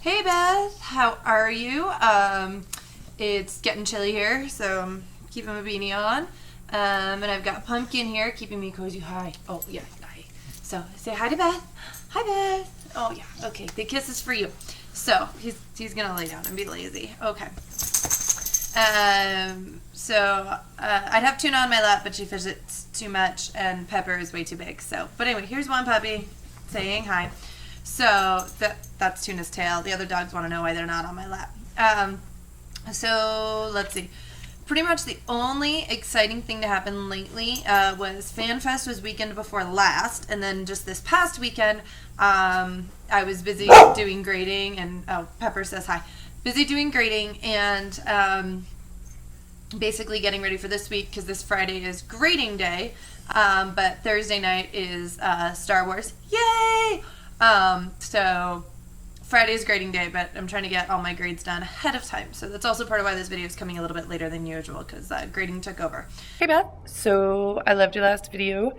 Hey Beth, how are you? It's getting chilly here, so I'm keeping my beanie on. And I've got Pumpkin here keeping me cozy. Hi. Oh, yeah, hi. So say hi to Beth. Hi Beth. Oh, yeah, okay. The kiss is for you. So he's going to lay down and be lazy. Okay. I'd have Tuna on my lap, but she fidgets too much, and Pepper is way too big. So, but anyway, here's one puppy saying hi. So that's Tuna's tail. The other dogs want to know why they're not on my lap. So let's see. Pretty much the only exciting thing to happen lately was FanFest was weekend before last, and then just this past weekend, I was busy doing grading, and Pepper says hi. Busy doing grading and basically getting ready for this week because this Friday is grading day, but Thursday night is Star Wars. Yay! So Friday's grading day, but I'm trying to get all my grades done ahead of time. So that's also part of why this video is coming a little bit later than usual, because grading took over. Hey Beth, so I loved your last video.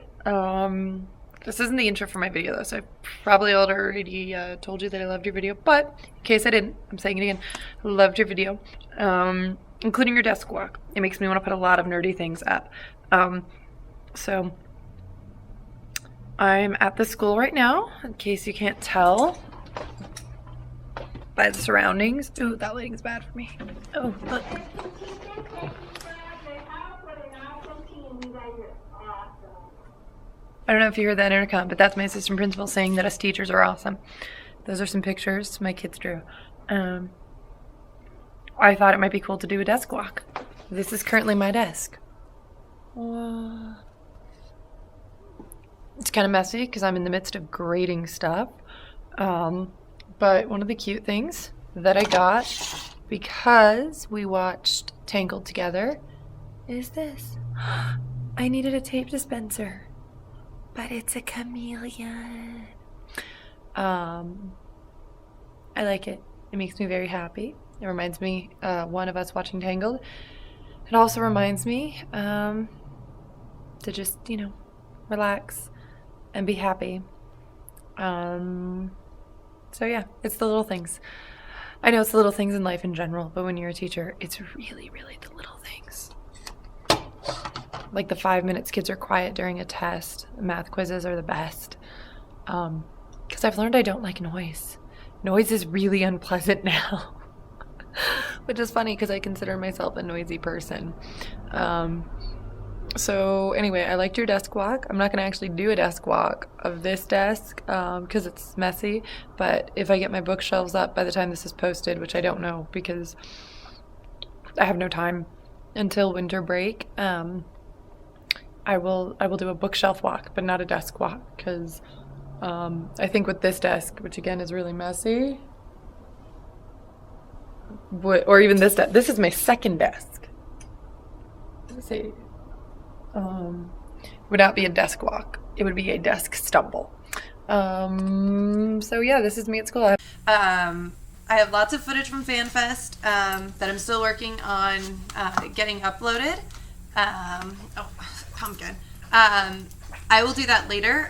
This isn't the intro for my video though, so I probably already told you that I loved your video, but in case I didn't, I'm saying it again. I loved your video, including your desk walk. It makes me want to put a lot of nerdy things up. So I'm at the school right now, in case you can't tell by the surroundings. Oh, that lighting's bad for me. Oh, look. I don't know if you heard that intercom, but that's my assistant principal saying that us teachers are awesome. Those are some pictures my kids drew. I thought it might be cool to do a desk walk. This is currently my desk. It's kind of messy because I'm in the midst of grading stuff. But one of the cute things that I got because we watched Tangled together is this. I needed a tape dispenser, but it's a chameleon. I like it. It makes me very happy. It reminds me, one of us watching Tangled. It also reminds me to just, relax and be happy. So yeah, it's the little things. I know it's the little things in life in general, but when you're a teacher, it's really, really the little things. Like the 5 minutes kids are quiet during a test. Math quizzes are the best. Because I've learned I don't like noise. Noise is really unpleasant now. Which is funny because I consider myself a noisy person. So anyway, I liked your desk walk. I'm not going to actually do a desk walk of this desk because it's messy. But if I get my bookshelves up by the time this is posted, which I don't know because I have no time until winter break, I will do a bookshelf walk, but not a desk walk because I think with this desk, which again is really messy, or even this desk, this is my second desk. Let's see. Would not be a desk walk. It would be a desk stumble. So yeah, this is me at school. I have lots of footage from FanFest that I'm still working on getting uploaded. Pumpkin. I will do that later.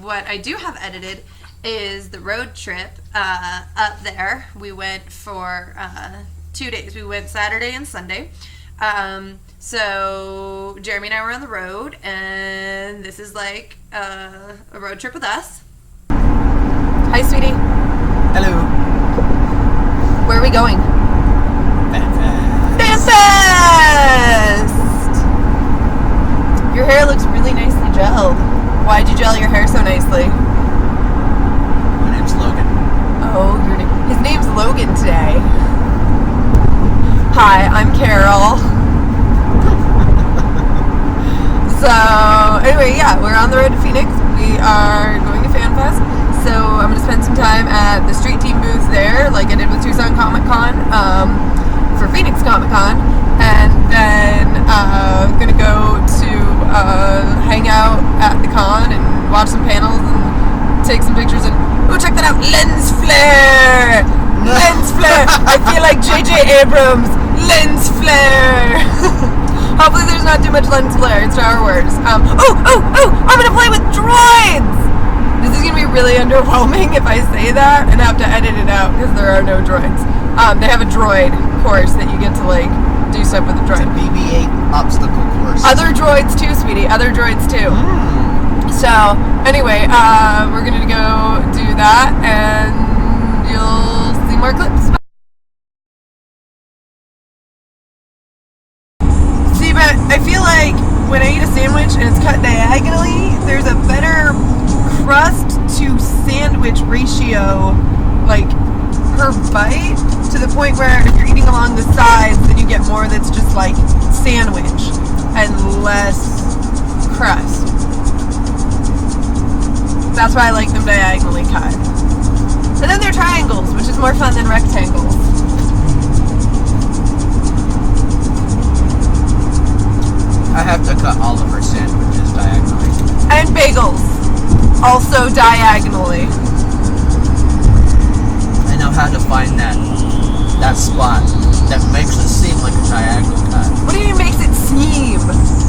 What I do have edited is the road trip up there. We went for 2 days. We went Saturday and Sunday. So Jeremy and I were on the road, and this is like a road trip with us. Hi, sweetie. Hello. Where are we going? FanFest. FanFest! Your hair looks really nicely gelled. Why'd you gel your hair so nicely? My name's Logan. Oh, his name's Logan today. Hi, I'm Carol. So, anyway, yeah, we're on the road to Phoenix. We are going to FanFest. So, I'm going to spend some time at the street team booth there, like I did with Tucson Comic Con, for Phoenix Comic Con. And then, I'm going to go to hang out at the con and watch some panels and take some pictures. And, oh, check that out, lens flare! Lens flare! I feel like J.J. Abrams. Lens flare! Hopefully there's not too much lens flare in Star Wars. I'm gonna play with droids! This is going to be really underwhelming if I say that and have to edit it out because there are no droids. They have a droid course that you get to, like, do stuff with the It's a droid. BB-8 obstacle course. Other droids too, sweetie. Other droids too. So, anyway, we're going to go do that and you'll see more clips. See, but I feel like when I eat a sandwich and it's cut diagonally, there's a better crust to sandwich ratio, like, per bite, to the point where if you're eating along the sides, then you get more that's just like sandwich and less crust. That's why I like them diagonally cut. And then they're triangles, which is more fun than rectangles. I have to cut all of her sandwiches diagonally. And bagels, also diagonally. I know how to find that spot that makes it seem like a diagonal cut. What do you mean makes it seem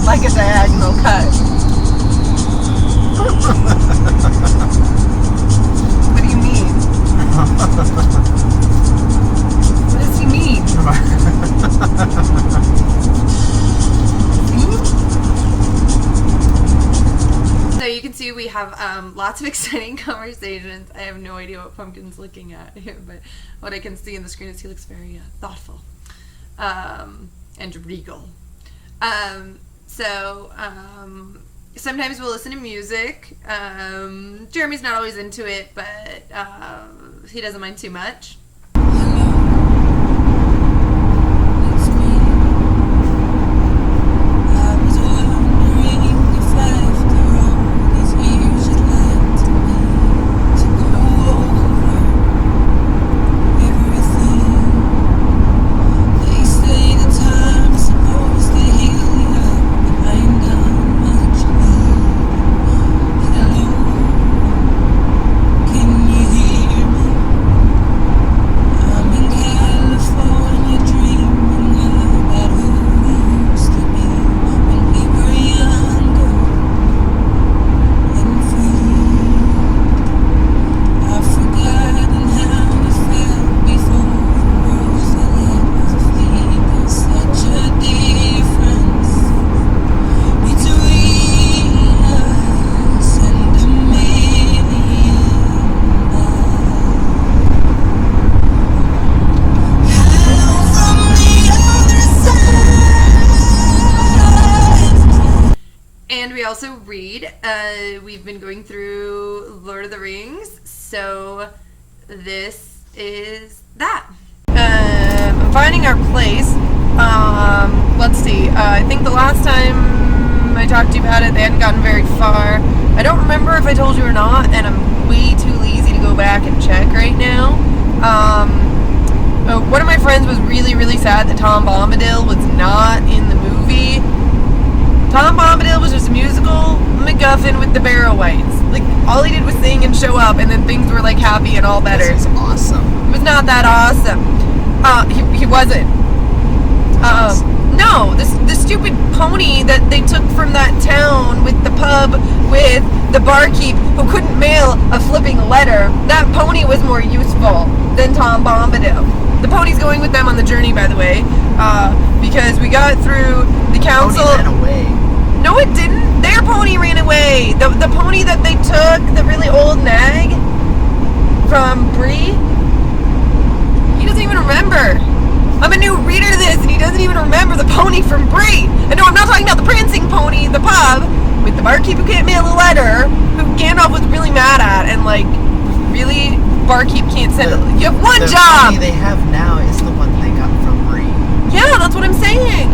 like a diagonal cut? What do you mean? What does he mean? So you can see we have lots of exciting conversations. I have no idea what Pumpkin's looking at here, but what I can see in the screen is he looks very thoughtful and regal. Sometimes we'll listen to music. Jeremy's not always into it, but he doesn't mind too much. We also read. We've been going through Lord of the Rings, so this is that. I'm finding our place. Let's see. I think the last time I talked to you about it, they hadn't gotten very far. I don't remember if I told you or not, and I'm way too lazy to go back and check right now. One of my friends was really, really sad that Tom Bombadil was not in the movie. Tom Bombadil was just a musical MacGuffin with the Barrow-wights. Like, all he did was sing and show up, and then things were, like, happy and all better. This is awesome. It was not that awesome. He wasn't. No, the stupid pony that they took from that town with the pub with the barkeep who couldn't mail a flipping letter, that pony was more useful than Tom Bombadil. The pony's going with them on the journey, by the way, because we got through the council. The pony ran away. No, it didn't. Their pony ran away. The pony that they took, the really old nag from Bree, he doesn't even remember. I'm a new reader to this, and he doesn't even remember the pony from Bree. And no, I'm not talking about the prancing pony, the pub, with the barkeep who can't mail a letter, who Gandalf was really mad at, and like, really, barkeep can't send it. You have one job! The pony they have now is the one they got from Bree. Yeah, that's what I'm saying.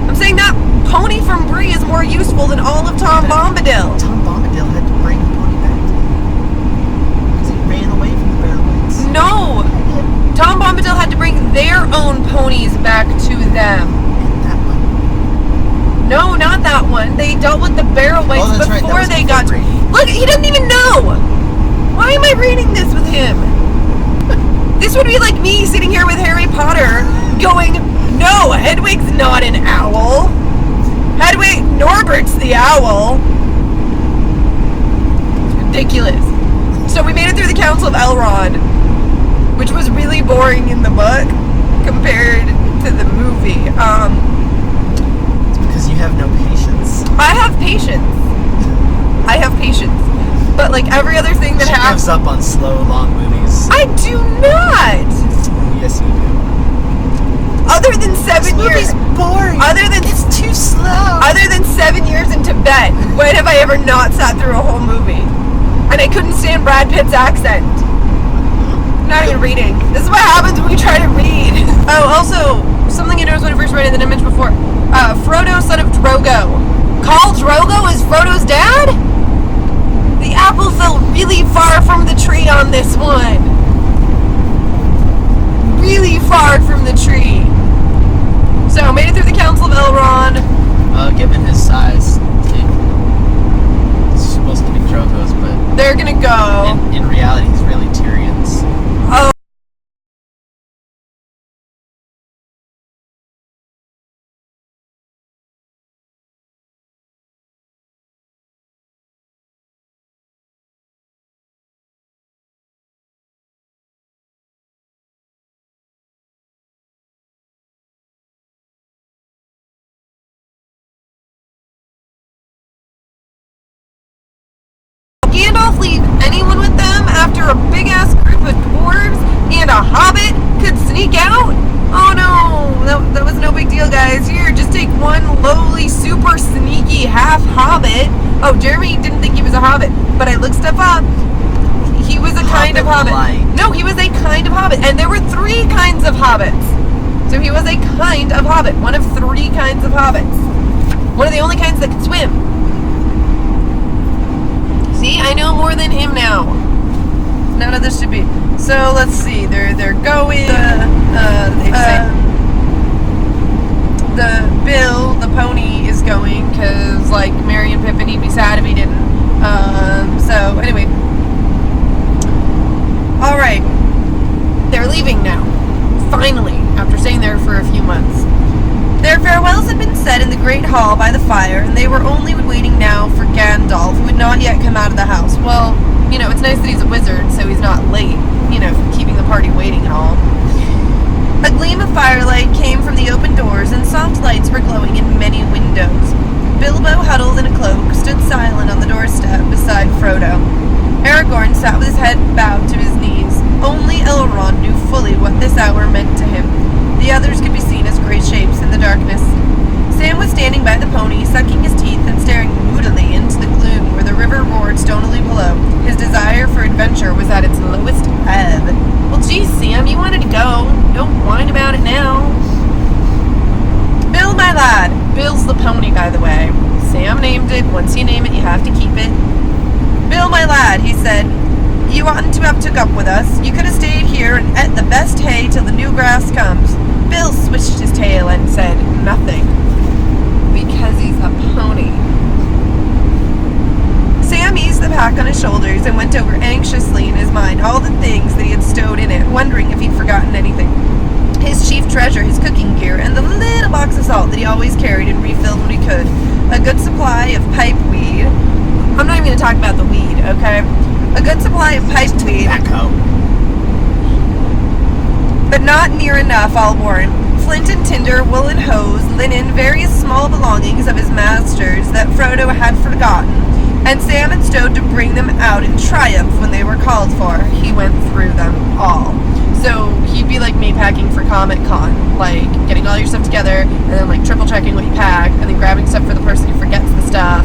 I'm saying that pony from Bree is more useful than all of Tom Bombadil. Tom Bombadil had to bring the pony back to him. Because he ran away from the Barrow-wights. No! Tom Bombadil had to bring their own ponies back to them. And that one. No, not that one. They dealt with the Barrow-wights before they got to... Look, he doesn't even know! Why am I reading this with him? This would be like me sitting here with Harry Potter going, no, Hedwig's not an owl. Norbert's the owl. It's ridiculous. So we made it through the Council of Elrond, which was really boring in the book compared to the movie. It's because you have no patience. I have patience. But like every other thing that She happens, gives up on slow, long movies. I do not. Yes, you do. Other than 7 years. Boring. It's too slow. Other than 7 years in Tibet, when have I ever not sat through a whole movie? And I couldn't stand Brad Pitt's accent. Not even reading. This is what happens when we try to read. Oh, also, something I noticed when I first read it that I mentioned before. Frodo, son of Drogo. Khal Drogo is Frodo's dad? The apple fell really far from the tree on this one. Really far from the tree. So, made it through the Council of Elrond. Given his size, it's supposed to be Drogo's, but They're gonna go. in reality, he's really Tyrion's. Oh. Gandalf leave anyone with them after a big ass group of dwarves and a hobbit could sneak out? Oh no, that was no big deal, guys. Here, just take one lowly, super sneaky half hobbit. Oh, Jeremy didn't think he was a hobbit, but I looked stuff up. He was a kind of hobbit. Hobbit-like. No, he was a kind of hobbit, and there were 3 kinds of hobbits. So he was a kind of hobbit, one of 3 kinds of hobbits. One of the only kinds that could swim. See, I know more than him now. None of this should be. So let's see. They're going. The Bill, the pony, is going because like Merry and Pippin, he'd be sad if he didn't. So anyway, all right. They're leaving now. Finally, after staying there for a few months. Their farewells had been said in the great hall by the fire, and they were only waiting now for Gandalf, who had not yet come out of the house. Well, you know, it's nice that he's a wizard, so he's not late, you know, keeping the party waiting and all. A gleam of firelight came from the open doors, and soft lights were glowing in many windows. Bilbo, huddled in a cloak, stood silent on the doorstep beside Frodo. Aragorn sat with his head bowed to his knees. Only Elrond knew fully what this hour meant to him. The others could be seen as gray shapes in the darkness. Sam was standing by the pony, sucking his teeth and staring moodily into the gloom where the river roared stonily below. His desire for adventure was at its lowest ebb. Well, geez, Sam, you wanted to go. Don't whine about it now. Bill, my lad. Bill's the pony, by the way. Sam named it. Once you name it, you have to keep it. Bill, my lad, he said. You oughtn't to have took up with us. You could have stayed here and ate the best hay till the new grass comes. Bill swished his tail and said nothing. Because he's a pony. Sam eased the pack on his shoulders and went over anxiously in his mind all the things that he had stowed in it, wondering if he'd forgotten anything. His chief treasure, his cooking gear, and the little box of salt that he always carried and refilled when he could. A good supply of pipe weed. I'm not even going to talk about the weed, okay? A good supply of pipe weed. Tobacco. But not near enough, I'll warrant. Flint and tinder, woolen hose, linen, various small belongings of his master's that Frodo had forgotten, and Sam had stowed to bring them out in triumph when they were called for. He went through them all. So he'd be like me packing for Comic-Con, like getting all your stuff together, and then like triple checking what you pack, and then grabbing stuff for the person who forgets the stuff.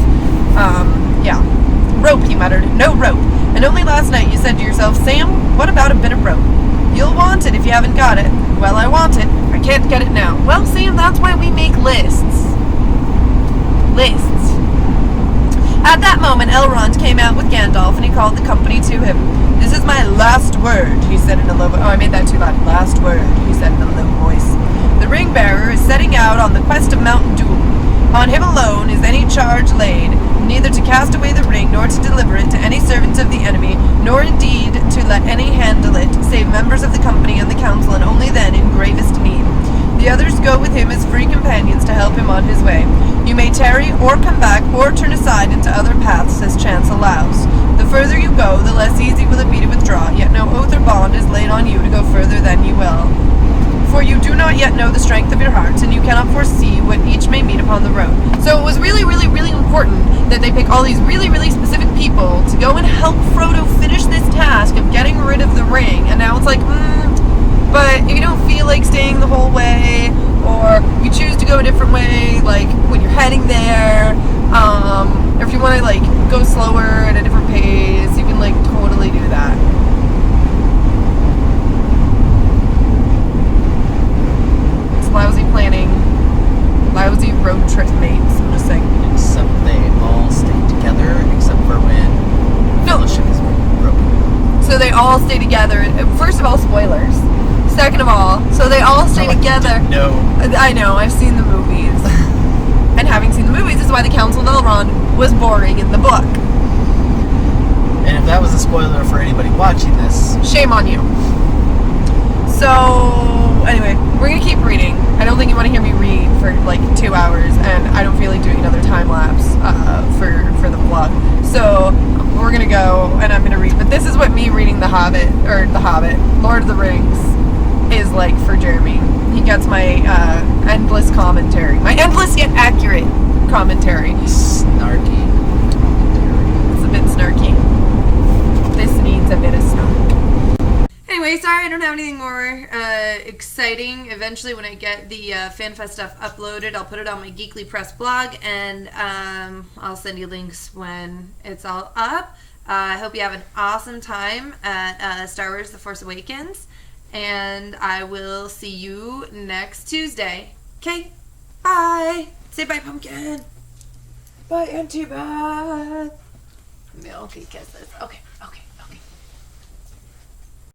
Yeah. Rope, he muttered. No rope. And only last night you said to yourself, Sam, what about a bit of rope? You'll want it if you haven't got it. Well, I want it. I can't get it now. Well, Sam, that's why we make lists. Lists. At that moment, Elrond came out with Gandalf, and he called the company to him. This is my last word, he said in a low voice. Oh, I made that too loud. Last word, he said in a low voice. The ring-bearer is setting out on the quest of Mount Doom. On him alone is any charge laid, neither to cast away the ring, nor to deliver it to any servant of the enemy, nor indeed to let any handle it, save members of the company and the council, and only then in gravest need. The others go with him as free companions to help him on his way. You may tarry, or come back, or turn aside into other paths as chance allows. The further you go, the less easy will it be to withdraw, yet no oath or bond is laid on you to go further than you will. For you do not yet know the strength of your hearts, and you cannot foresee what each may meet upon the road. So it was really, really, really important that they pick all these really, really specific people to go and help Frodo finish this task of getting rid of the ring. And now it's like, but if you don't feel like staying the whole way, or you choose to go a different way, like when you're heading there, or if you want to like go slower at a different pace, you can like totally do that. Lousy planning, lousy road trip mates, I'm just saying. Except they all stay together, except for when fellowship is broken. So they all stay together. First of all, spoilers. Second of all, so they all stay together. No. I know, I've seen the movies. And having seen the movies is why the Council of Elrond was boring in the book. And if that was a spoiler for anybody watching this, shame on you. So, anyway, we're going to keep reading. I don't think you want to hear me read for like 2 hours, and I don't feel like doing another time lapse for the vlog. So, we're going to go, and I'm going to read. But this is what me reading The Hobbit, Lord of the Rings, is like for Jeremy. He gets my endless commentary. My endless yet accurate commentary. snarky commentary. It's a bit snarky. This needs a bit of snark. Anyway, sorry I don't have anything more exciting. Eventually, when I get the FanFest stuff uploaded, I'll put it on my Geekly Press blog, and I'll send you links when it's all up. I hope you have an awesome time at Star Wars The Force Awakens, and I will see you next Tuesday. Okay, bye. Say bye, Pumpkin. Bye, Auntie Beth. Milky kisses. Okay.